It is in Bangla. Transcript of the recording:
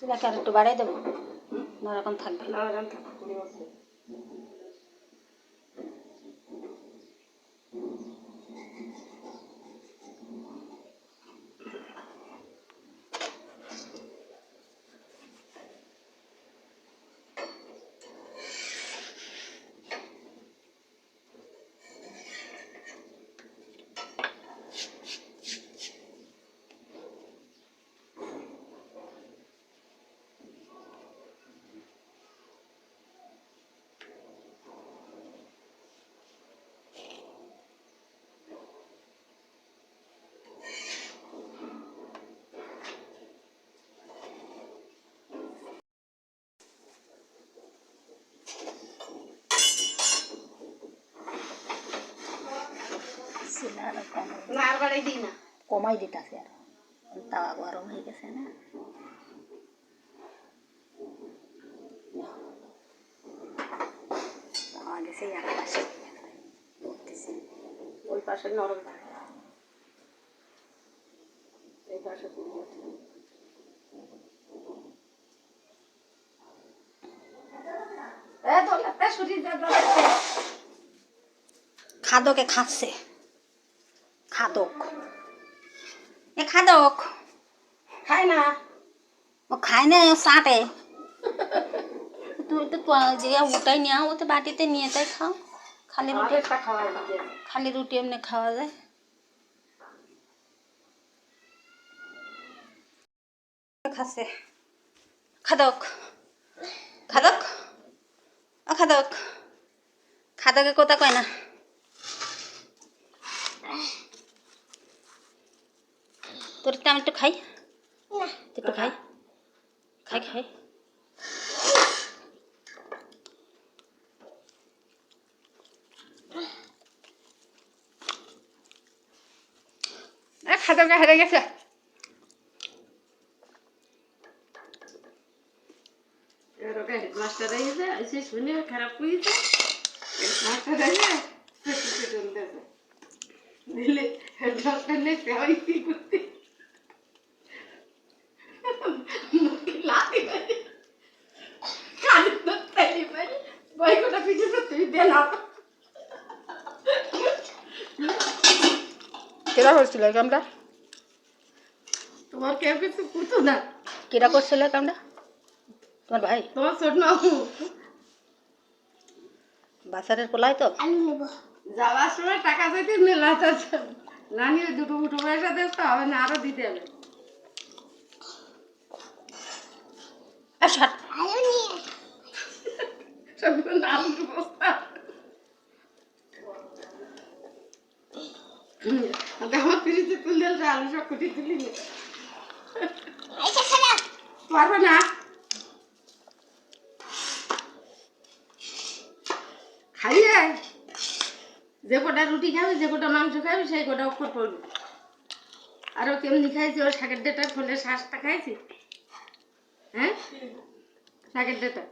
চুলাকে আর একটু বাড়াই দেবো না এরকম থাকবে? না এরকম থাকবে। না আর বাড়াই দিই না, কমাই দিতেছে আর তাওয়া গরম হয়ে গেছে না। তাওয়া গেছে এক পাশে ওই পাশে নরম থাকে, এই পাশে খাদকে খাচ্ছে খাদক এ খাদক খায় না। ও খায় না চাটে। তুই তো যে ওটাই নিয়ে ও তো বাটিতে নিয়ে যাই খাও। খালি রুটি খালি রুটি এমনি খাওয়া যায়। খাচ্ছে খাদক খাদক ও খাদক খাদকে কোথা কয় না। তোর আমি একটু খাই একটু খাই খাই খাই খাদকে হেরে গেছে। হেডমাস্টার এসে শুনে খারাপ করেছে, হেডমাস্টার দিলে হেডমাস্টার নেই সেবাই কি করতে কেরা করছিল কামটা? তোমার কেউ কিছু করতো না। কেরা করছিল কামটা? তোমার ভাই? তোমার ছোট না বাসারের পোলাই তো। যাওয়ার সময় টাকা চাইতে নানি ওই দুটো মুঠো পয়সা দেখতে হবে না, আরো দিতে হবে। আমার ফ্রিজে তুলে আলু সব কুটি তুলি পারবে না। খাইয়ে যে কটা রুটি খাবে, যে কটা মাংস খাবে, সেই কটা অক্ষর পড়বে। আরো কেমনি খাইছি, ওর শাকের ডাটা ফলে শ্বাসটা খাইছি। হ্যাঁ শাকের ডাটা